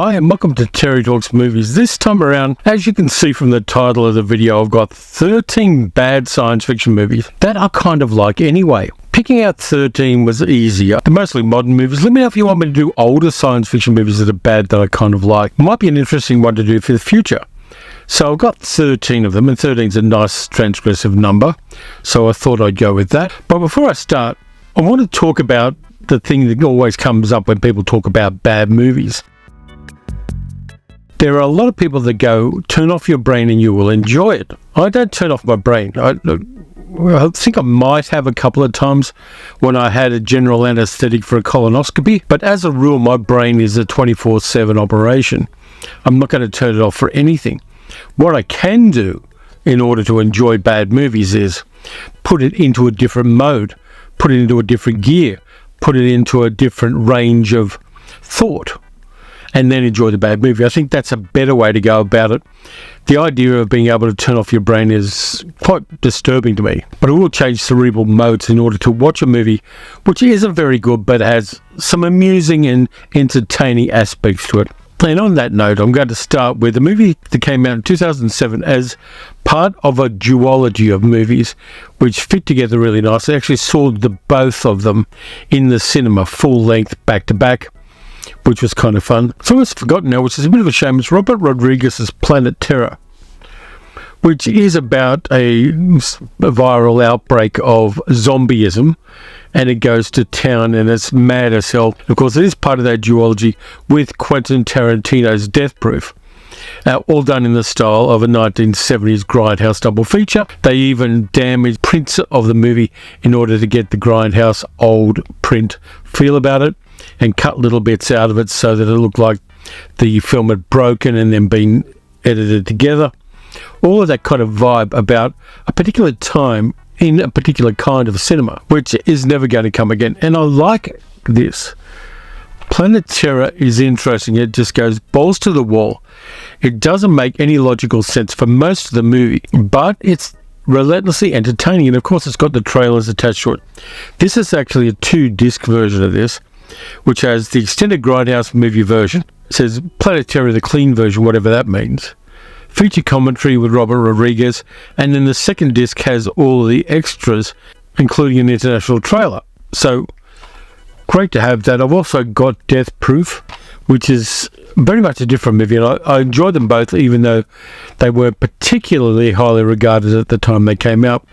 Hi and welcome to Terry Talks Movies. This time around, as you can see from the title of the video, I've got 13 bad science fiction movies that I kind of like anyway. Picking out 13 was easier. They're mostly modern movies. Let me know if you want me to do older science fiction movies that are bad that I kind of like. Might be an interesting one to do for the future. So I've got 13 of them, and 13 is a nice transgressive number, so I thought I'd go with that. But before I start, I want to talk about the thing that always comes up when people talk about bad movies. There are a lot of people that go, turn off your brain and you will enjoy it. I don't turn off my brain. I think I might have a couple of times when I had a general anaesthetic for a colonoscopy, but as a rule, my brain is a 24/7 operation. I'm not going to turn it off for anything. What I can do in order to enjoy bad movies is put it into a different mode, put it into a different gear, put it into a different range of thought, and then enjoy the bad movie. I think that's a better way to go about it. The idea of being able to turn off your brain is quite disturbing to me, but it will change cerebral modes in order to watch a movie which isn't very good but has some amusing and entertaining aspects to it. And on that note, I'm going to start with a movie that came out in 2007 as part of a duology of movies which fit together really nicely. I actually saw both of them in the cinema, full length, back to back, which was kind of fun. So it's forgotten now, which is a bit of a shame. It's Robert Rodriguez's Planet Terror, which is about a viral outbreak of zombieism, and it goes to town and it's mad as hell. Of course, it is part of that duology with Quentin Tarantino's Death Proof. All done in the style of a 1970s grindhouse double feature. They even damaged prints of the movie in order to get the grindhouse old print feel about it, and cut little bits out of it so that it looked like the film had broken and then been edited together. All of that kind of vibe about a particular time in a particular kind of cinema, which is never going to come again. And I like this. Planet Terror is interesting. It just goes balls to the wall. It doesn't make any logical sense for most of the movie, but it's relentlessly entertaining. And of course, it's got the trailers attached to it. This is actually a 2-disc version of this, which has the extended Grindhouse movie version. It says Planet Terror, the clean version, whatever that means. Feature commentary with Robert Rodriguez, and then the second disc has all of the extras, including an international trailer. So great to have that. I've also got Death Proof, which is very much a different movie, and I enjoyed them both, even though they weren't particularly highly regarded at the time they came out.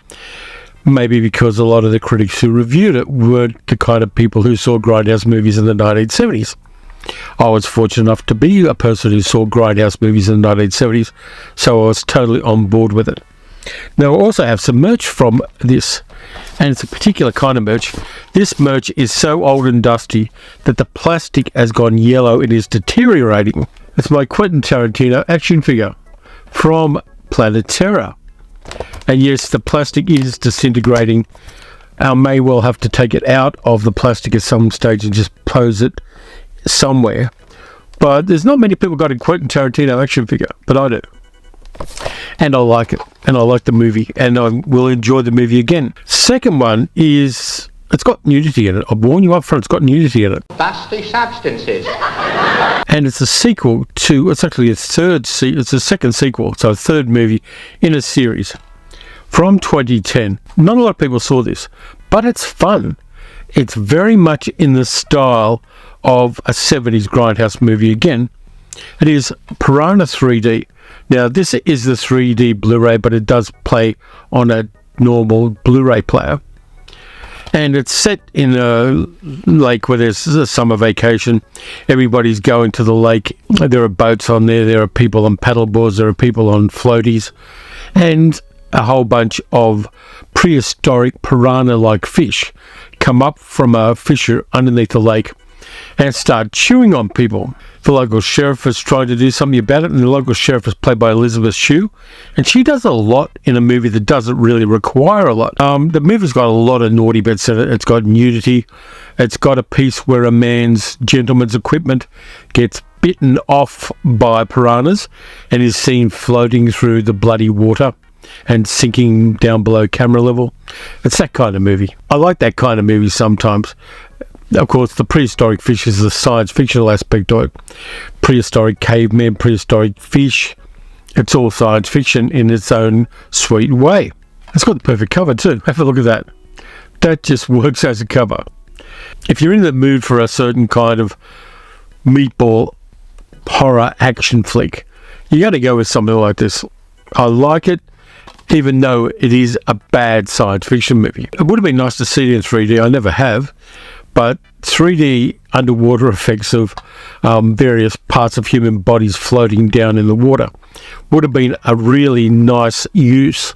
Maybe because a lot of the critics who reviewed it weren't the kind of people who saw grindhouse movies in the 1970s. I was fortunate enough to be a person who saw grindhouse movies in the 1970s, so I was totally on board with it. Now, I also have some merch from this, and it's a particular kind of merch. This merch is so old and dusty that the plastic has gone yellow. It is deteriorating. It's my Quentin Tarantino action figure from Planet Terror. And yes, the plastic is disintegrating. I may well have to take it out of the plastic at some stage and just pose it somewhere. But there's not many people got a Quentin Tarantino action figure, but I do. And I like it. And I like the movie. And I will enjoy the movie again. Second one is, it's got nudity in it. I'll warn you up front, it's got nudity in it. Dusty substances. And it's a sequel to, it's actually it's a second sequel, so a third movie in a series from 2010. Not a lot of people saw this, but it's fun. It's very much in the style of a 70s grindhouse movie again. It is Piranha 3D. Now, this is the 3D Blu-ray, but it does play on a normal Blu-ray player. And it's set in a lake where there's a summer vacation. Everybody's going to the lake. There are boats on there. There are people on paddleboards. There are people on floaties. And a whole bunch of prehistoric piranha-like fish come up from a fissure underneath the lake and start chewing on people. The local sheriff is trying to do something about it, and the local sheriff is played by Elizabeth Shue, and she does a lot in a movie that doesn't really require a lot. The movie's got a lot of naughty bits in it. It's got nudity. It's got a piece where a man's gentleman's equipment gets bitten off by piranhas and is seen floating through the bloody water and sinking down below camera level. It's that kind of movie. I like that kind of movie sometimes. Of course, the prehistoric fish is the science fictional aspect of it. Prehistoric cavemen, prehistoric fish. It's all science fiction in its own sweet way. It's got the perfect cover too. Have a look at that. That just works as a cover. If you're in the mood for a certain kind of meatball horror action flick, you got to go with something like this. I like it, even though it is a bad science fiction movie. It would have been nice to see it in 3D. I never have, but 3D underwater effects of various parts of human bodies floating down in the water would have been a really nice use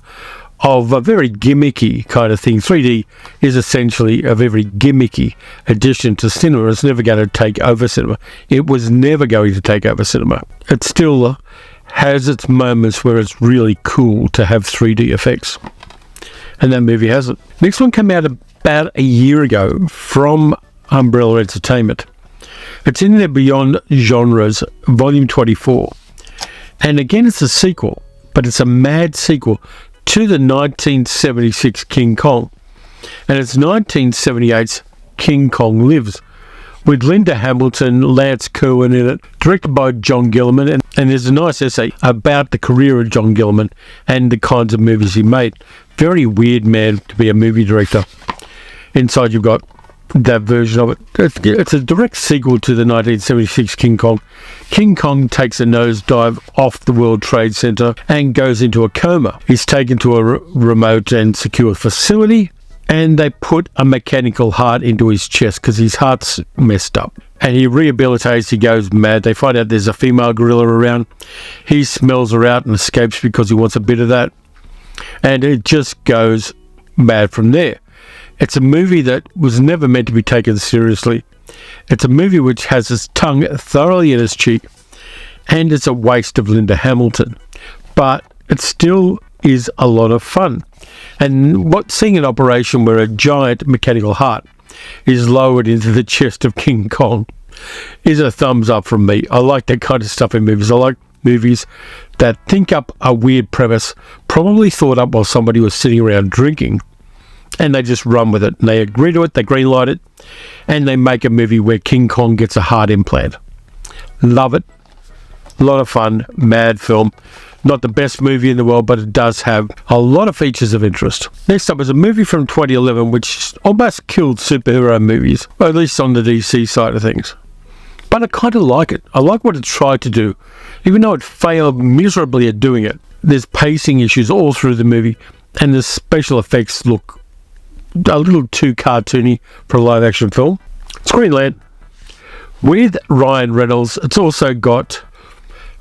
of a very gimmicky kind of thing. 3D is essentially a very gimmicky addition to cinema. It's never going to take over cinema. It was never going to take over cinema. It still has its moments where it's really cool to have 3D effects. And that movie has it. Next one came out about a year ago from Umbrella Entertainment. It's in their Beyond Genres, Volume 24. And again, it's a sequel, but it's a mad sequel to the 1976 King Kong. And it's 1978's King Kong Lives, with Linda Hamilton, Lance Kerwin in it, directed by John Gilliman. And there's a nice essay about the career of John Gilliman and the kinds of movies he made. Very weird man to be a movie director. Inside you've got that version of it. It's a direct sequel to the 1976 King Kong. King Kong takes a nosedive off the World Trade Center and goes into a coma. He's taken to a remote and secure facility, and they put a mechanical heart into his chest because his heart's messed up. And he rehabilitates, he goes mad. They find out there's a female gorilla around. He smells her out and escapes because he wants a bit of that. And it just goes mad from there. It's a movie that was never meant to be taken seriously. It's a movie which has its tongue thoroughly in its cheek, and it's a waste of Linda Hamilton. But it still is a lot of fun. And seeing an operation where a giant mechanical heart is lowered into the chest of King Kong is a thumbs up from me. I like that kind of stuff in movies. I like movies that think up a weird premise, probably thought up while somebody was sitting around drinking, and they just run with it. And they agree to it, they greenlight it, and they make a movie where King Kong gets a heart implant. Love it. A lot of fun. Mad film. Not the best movie in the world, but it does have a lot of features of interest. Next up is a movie from 2011 which almost killed superhero movies, or at least on the DC side of things. But I kind of like it. I like what it tried to do, even though it failed miserably at doing it. There's pacing issues all through the movie, and the special effects look a little too cartoony for a live-action film. It's Green Lantern with Ryan Reynolds. It's also got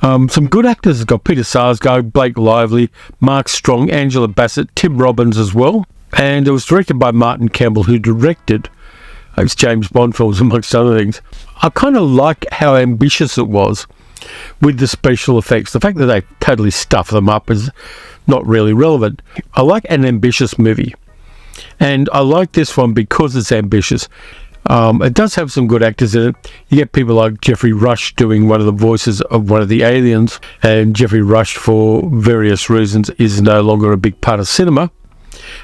some good actors. It's got Peter Sarsgaard, Blake Lively, Mark Strong, Angela Bassett, Tim Robbins as well. And it was directed by Martin Campbell, who directed James Bond films, amongst other things. I kind of like how ambitious it was with the special effects. The fact that they totally stuff them up is not really relevant. I like an ambitious movie. And I like this one because it's ambitious. It does have some good actors in it. You get people like Jeffrey Rush doing one of the voices of one of the aliens, and Jeffrey Rush, for various reasons, is no longer a big part of cinema,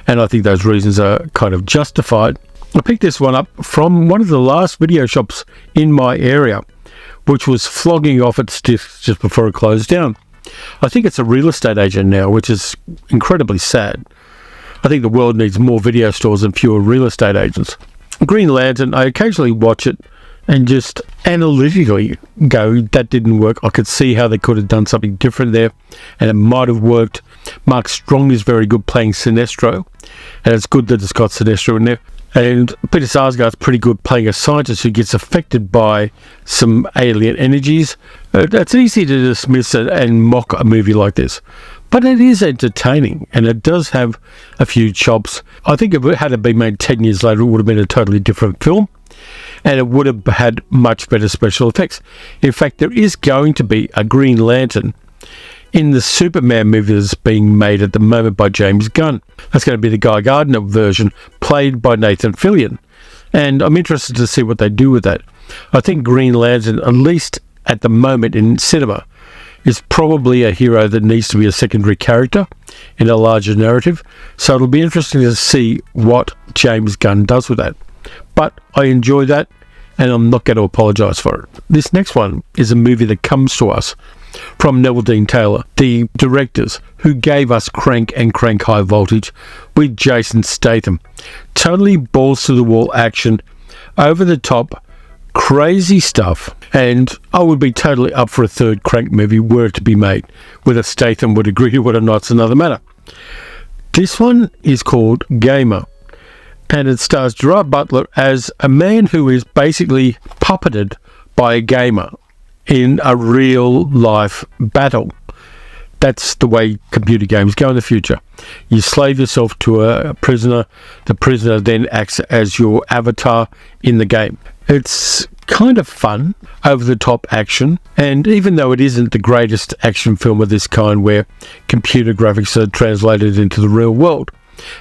and I think those reasons are kind of justified. I picked this one up from one of the last video shops in my area, which was flogging off its discs just before it closed down. I think it's a real estate agent now, which is incredibly sad. I think the world needs more video stores and fewer real estate agents. Green Lantern, I occasionally watch it and just analytically go, that didn't work. I could see how they could have done something different there, and it might have worked. Mark Strong is very good playing Sinestro, and it's good that it's got Sinestro in there. And Peter Sarsgaard's pretty good playing a scientist who gets affected by some alien energies. It's easy to dismiss it and mock a movie like this, but it is entertaining, and it does have a few chops. I think if it had been made 10 years later, it would have been a totally different film, and it would have had much better special effects. In fact, there is going to be a Green Lantern in the Superman movie that's being made at the moment by James Gunn. That's going to be the Guy Gardner version, played by Nathan Fillion, and I'm interested to see what they do with that. I think Green Lantern, at least at the moment in cinema, is probably a hero that needs to be a secondary character in a larger narrative, so it'll be interesting to see what James Gunn does with that. But I enjoy that, and I'm not going to apologise for it. This next one is a movie that comes to us from Neville Dean Taylor, the directors who gave us Crank and Crank High Voltage with Jason Statham. Totally balls to the wall action, over the top, crazy stuff, and I would be totally up for a third Crank movie were it to be made. Whether Statham would agree to it or not, it's another matter. This one is called Gamer, and it stars Gerard Butler as a man who is basically puppeted by a gamer in a real life battle. That's the way computer games go in the future. You slave yourself to a prisoner. The prisoner then acts as your avatar in the game. It's kind of fun, over-the-top action, and even though it isn't the greatest action film of this kind where computer graphics are translated into the real world,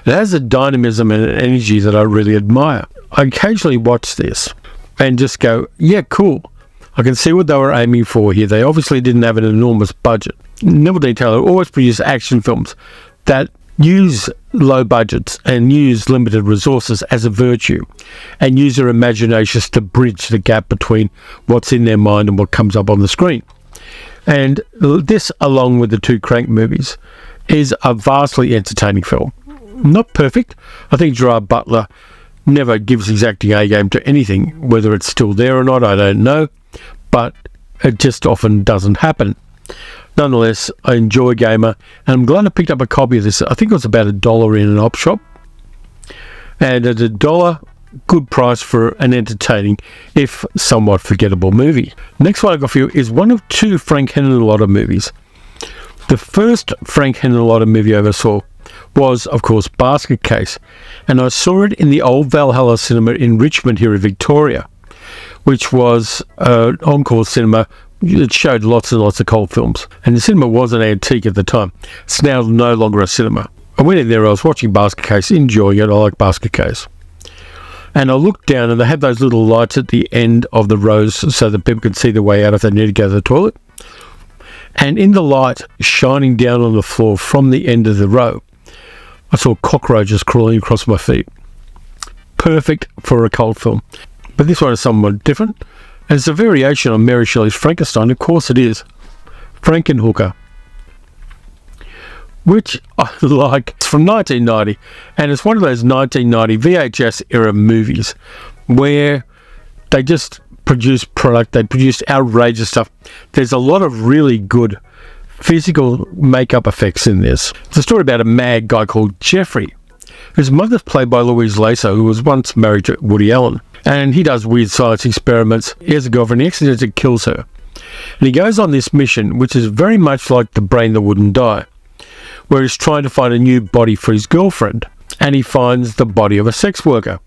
it has a dynamism and an energy that I really admire. I occasionally watch this and just go, yeah, cool. I can see what they were aiming for here. They obviously didn't have an enormous budget. Neville D. Taylor always produced action films that use low budgets and use limited resources as a virtue, and use their imaginations to bridge the gap between what's in their mind and what comes up on the screen. And this, along with the two Crank movies, is a vastly entertaining film. Not perfect. I think Gerard Butler never gives his acting A-game to anything. Whether it's still there or not, I don't know, but it just often doesn't happen. Nonetheless, I enjoy Gamer, and I'm glad I picked up a copy of this. I think it was about $1 in an op shop, and at $1, good price for an entertaining, if somewhat forgettable movie. Next one I got for you is one of two Frank Henenlotter movies. The first Frank Henenlotter movie I ever saw was, of course, Basket Case, and I saw it in the old Valhalla Cinema in Richmond here in Victoria, which was an encore cinema. It showed lots and lots of cult films, and the cinema was an antique at the time. It's now no longer a cinema. I went in there, I was watching Basket Case, enjoying it. I like Basket Case. And I looked down, and they had those little lights at the end of the rows so that people could see the way out if they needed to go to the toilet. And in the light shining down on the floor from the end of the row, I saw cockroaches crawling across my feet. Perfect for a cult film. But this one is somewhat different. And it's a variation on Mary Shelley's Frankenstein. Of course it is. Frankenhooker, which I like. It's from 1990, and it's one of those 1990 VHS era movies where they just produce product, they produce outrageous stuff. There's a lot of really good physical makeup effects in this. It's a story about a mad guy called Jeffrey, whose mother's played by Louise Lasso, who was once married to Woody Allen. And he does weird science experiments. He has a girlfriend, he accidentally kills her. And he goes on this mission, which is very much like The Brain That Wouldn't Die, where he's trying to find a new body for his girlfriend. And he finds the body of a sex worker.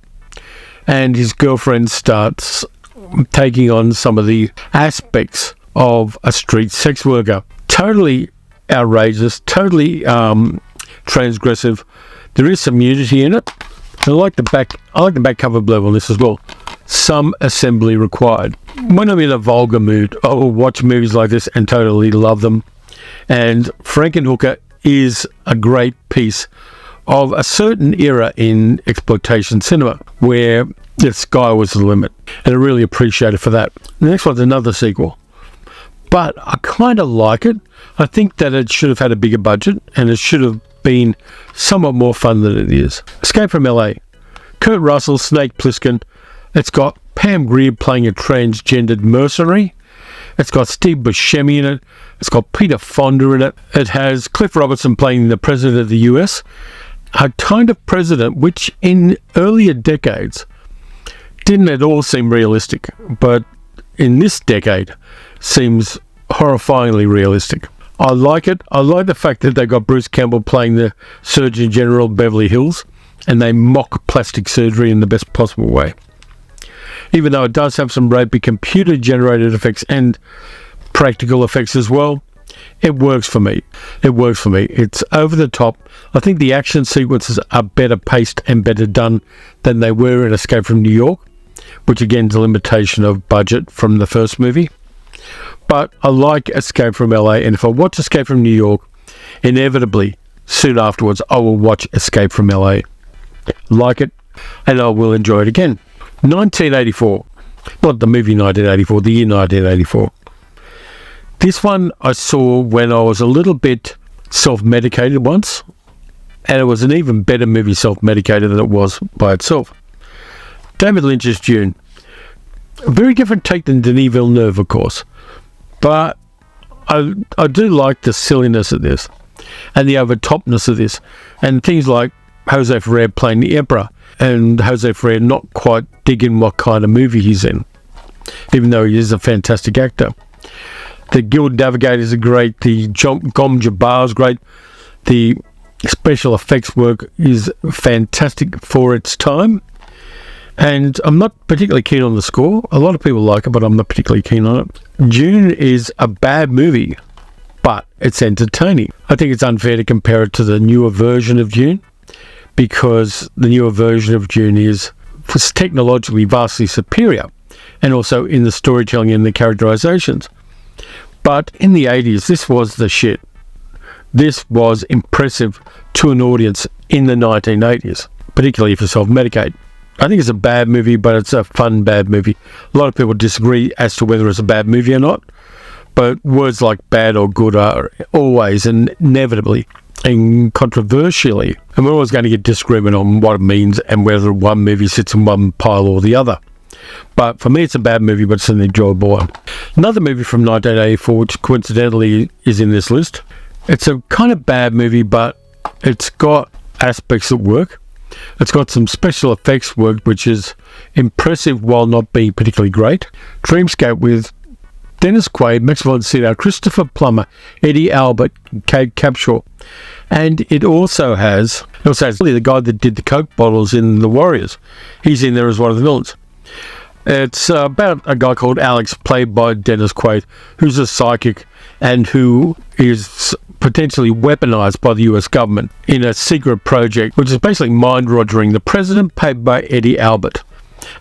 And his girlfriend starts taking on some of the aspects of a street sex worker. Totally outrageous, totally transgressive. There is some nudity in it. I like the back cover blurb on this as well. Some assembly required. When I'm in a vulgar mood, I will watch movies like this and totally love them. And Frankenhooker is a great piece of a certain era in exploitation cinema where the sky was the limit. And I really appreciate it for that. The next one's another sequel. But I kind of like it. I think that it should have had a bigger budget, and it should have been somewhat more fun than it is. Escape from LA. Kurt Russell, Snake Plissken. It's got Pam Grier playing a transgendered mercenary. It's got Steve Buscemi in it. It's got Peter Fonda in it. It has Cliff Robertson playing the president of the US. A kind of president which in earlier decades didn't at all seem realistic, but in this decade seems horrifyingly realistic. I like it. I like the fact that they got Bruce Campbell playing the Surgeon General of Beverly Hills, and they mock plastic surgery in the best possible way. Even though it does have some rapey computer-generated effects and practical effects as well, it works for me. It works for me. It's over the top. I think the action sequences are better paced and better done than they were in Escape from New York, which again is a limitation of budget from the first movie. But I like Escape from LA, and if I watch Escape from New York, inevitably, soon afterwards, I will watch Escape from LA. Like it, and I will enjoy it again. 1984. Not the movie 1984, the year 1984. This one I saw when I was a little bit self-medicated once, and it was an even better movie self-medicated than it was by itself. David Lynch's Dune. A very different take than Denis Villeneuve, of course, but I do like the silliness of this and the overtopness of this, and things like Jose Ferrer playing the Emperor, and Jose Ferrer not quite digging what kind of movie he's in, even though he is a fantastic actor. The Guild Navigators are great, the Gom Jabbar is great, the special effects work is fantastic for its time, and I'm not particularly keen on the score. A lot of people like it, but I'm not particularly keen on it. Dune is a bad movie, but it's entertaining. I think it's unfair to compare it to the newer version of Dune, because the newer version of Dune is technologically vastly superior, and also in the storytelling and the characterizations. But in the 80s, this was the shit. This was impressive to an audience in the 1980s, particularly if you self-medicate. I think it's a bad movie, but it's a fun bad movie. A lot of people disagree as to whether it's a bad movie or not, but words like bad or good are always and inevitably and controversially, and we're always going to get disagreement on what it means and whether one movie sits in one pile or the other. But for me, it's a bad movie, but it's an enjoyable one. Another movie from 1984, which coincidentally is in this list. It's a kind of bad movie, but it's got aspects that work. It's got some special effects work, which is impressive while not being particularly great. Dreamscape with Dennis Quaid, Max von Sydow, Christopher Plummer, Eddie Albert, Kate Capshaw. And it also has the guy that did the Coke bottles in The Warriors. He's in there as one of the villains. It's about a guy called Alex, played by Dennis Quaid, who's a psychic and who is potentially weaponized by the US government in a secret project, which is basically mind-rogering the president, played by Eddie Albert.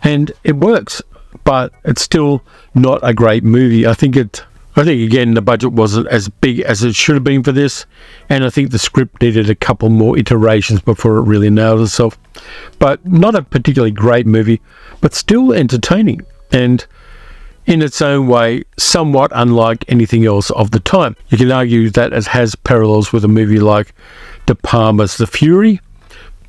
And it works, but it's still not a great movie. I think again the budget wasn't as big as it should have been for this, and I think the script needed a couple more iterations before it really nailed itself. But not a particularly great movie, but still entertaining, and in its own way somewhat unlike anything else of the time. You can argue that it has parallels with a movie like De Palma's The Fury,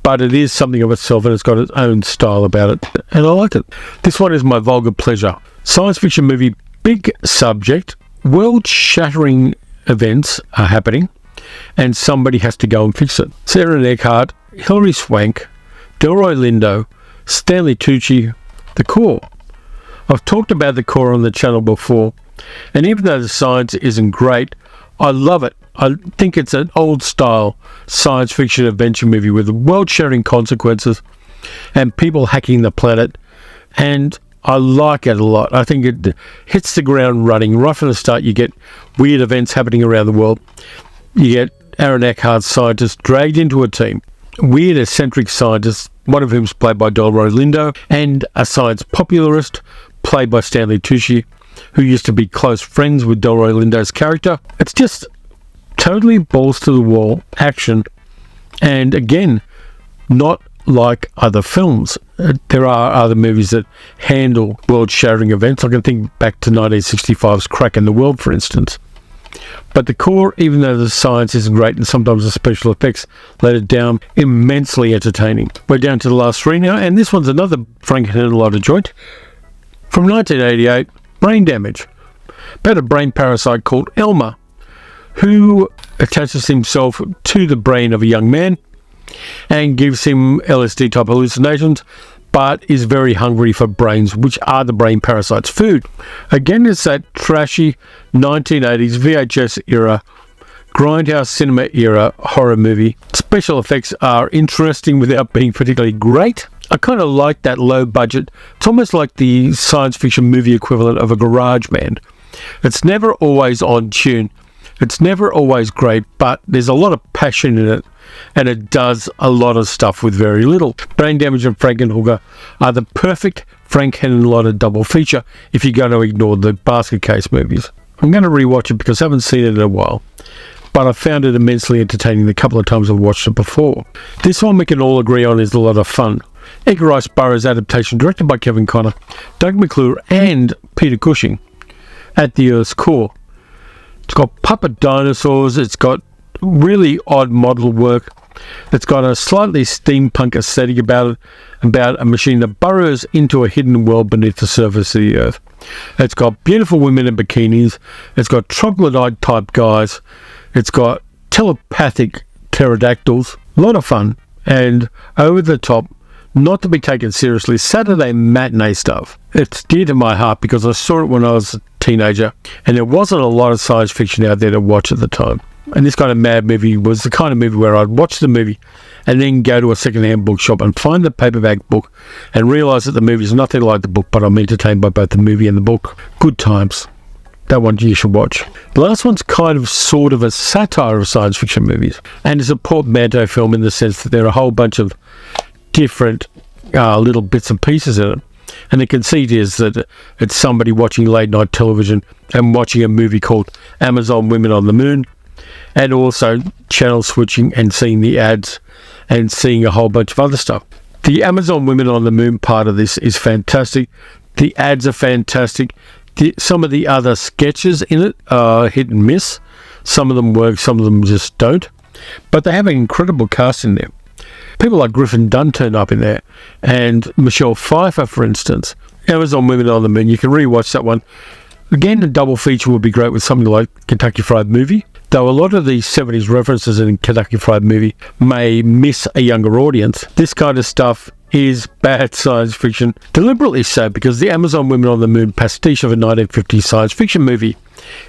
but it is something of itself and it's got its own style about it, and I like it. This one is my vulgar pleasure. Science fiction movie, big subject, world-shattering events are happening, and somebody has to go and fix it. Aaron Eckhart, Hilary Swank, Delroy Lindo, Stanley Tucci, The Core. I've talked about The Core on the channel before, and even though the science isn't great, I love it. I think it's an old-style science fiction adventure movie with world-shattering consequences and people hacking the planet, and I like it a lot. I think it hits the ground running. Right from the start, you get weird events happening around the world. You get Aaron Eckhart's scientists dragged into a team. Weird, eccentric scientists, one of whom is played by Delroy Lindo, and a science popularist played by Stanley Tucci, who used to be close friends with Delroy Lindo's character. It's just totally balls to the wall action, and again, not like other films. There are other movies that handle world-shattering events. I can think back to 1965's Crack in the World, for instance. But The Core, even though the science isn't great and sometimes the special effects let it down, immensely entertaining. We're down to the last three now, and this one's another Frankenhooker joint. From 1988, Brain Damage. About a brain parasite called Elmer, who attaches himself to the brain of a young man and gives him LSD type hallucinations, but is very hungry for brains, which are the brain parasite's food. Again, it's that trashy 1980s VHS era, grindhouse cinema era horror movie. Special effects are interesting without being particularly great. I kind of like that low budget. It's almost like the science fiction movie equivalent of a garage band. It's never always on tune. It's never always great, but there's a lot of passion in it, and it does a lot of stuff with very little. Brain Damage and Frankenhooker are the perfect Frankenhooker double feature if you're going to ignore the basket case movies. I'm going to rewatch it because I haven't seen it in a while, but I found it immensely entertaining the couple of times I've watched it before. This one we can all agree on is a lot of fun. Edgar Rice Burroughs adaptation directed by Kevin Connor, Doug McClure and Peter Cushing. At the Earth's Core. It's got puppet dinosaurs, it's got really odd model work, it's got a slightly steampunk aesthetic about a machine that burrows into a hidden world beneath the surface of the Earth. It's got beautiful women in bikinis, it's got troglodyte type guys, it's got telepathic pterodactyls, a lot of fun, and over the top, not to be taken seriously, Saturday matinee stuff. It's dear to my heart because I saw it when I was a teenager and there wasn't a lot of science fiction out there to watch at the time. And this kind of mad movie was the kind of movie where I'd watch the movie and then go to a second-hand bookshop and find the paperback book and realise that the movie is nothing like the book, but I'm entertained by both the movie and the book. Good times. That one you should watch. The last one's kind of sort of a satire of science fiction movies, and it's a portmanteau film in the sense that there are a whole bunch of different little bits and pieces in it. And the conceit is that it's somebody watching late night television and watching a movie called Amazon Women on the Moon, and also channel switching and seeing the ads and seeing a whole bunch of other stuff. The Amazon Women on the Moon part of this is fantastic. The ads are fantastic. Some of the other sketches in it are hit and miss. Some of them work, some of them just don't. But they have an incredible cast in there. People like Griffin Dunn turn up in there, and Michelle Pfeiffer, for instance. Amazon Women on the Moon, you can rewatch that one. Again, a double feature would be great with something like Kentucky Fried Movie, though a lot of the 70s references in Kentucky Fried Movie may miss a younger audience. This kind of stuff is bad science fiction, deliberately so, because the Amazon Women on the Moon pastiche of a 1950s science fiction movie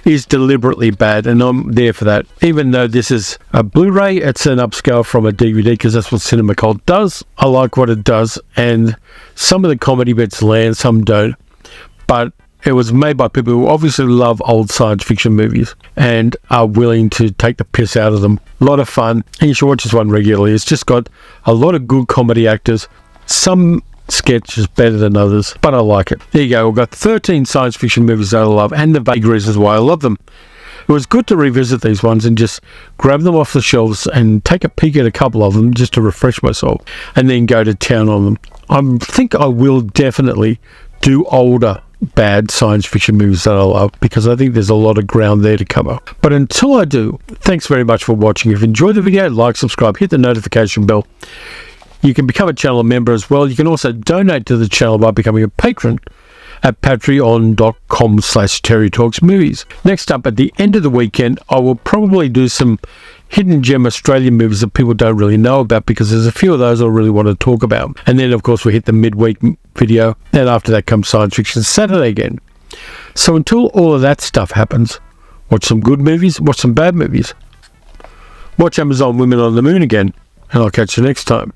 is deliberately bad, and I'm there for that. Even though this is a Blu-ray, it's an upscale from a DVD because that's what Cinema Cult does. I like what it does, and some of the comedy bits land, some don't, but it was made by people who obviously love old science fiction movies and are willing to take the piss out of them. A lot of fun, and you should watch this one regularly. It's just got a lot of good comedy actors, some sketches better than others, but I like it. There you go, we've got 13 science fiction movies that I love and the vague reasons why I love them. It was good to revisit these ones and just grab them off the shelves and take a peek at a couple of them just to refresh myself and then go to town on them. I think I will definitely do older bad science fiction movies that I love because I think there's a lot of ground there to cover. But until I do, thanks very much for watching. If you enjoyed the video, like, subscribe, hit the notification bell. You can become a channel member as well. You can also donate to the channel by becoming a patron at patreon.com/TerryTalksMovies. Next up, at the end of the weekend, I will probably do some hidden gem Australian movies that people don't really know about because there's a few of those I really want to talk about. And then, of course, we hit the midweek video. Then after that comes Science Fiction Saturday again. So until all of that stuff happens, watch some good movies, watch some bad movies. Watch Amazon Women on the Moon again, and I'll catch you next time.